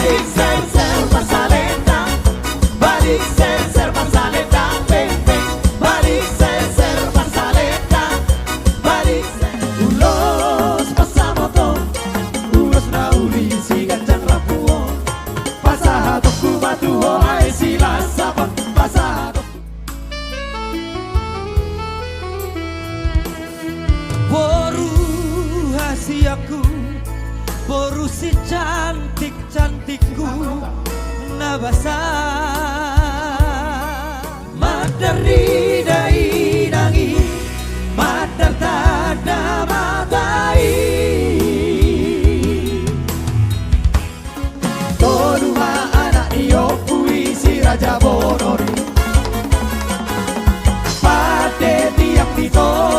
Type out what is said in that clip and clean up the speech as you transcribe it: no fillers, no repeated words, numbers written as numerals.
balik ser Barcelona, balik ser Barcelona, beng beng, balik ser Barcelona, balik ser. Ulos pasamoto, ulos na uli si gancang rapuo, pasahatok kumatuho ay sila sabon, pasahatok. Boru hasiaku, boru si cantik-cantikku nabasa madari dai dangi madar tada matai toluma anak iyo puisi Raja Bonori pade tiap dito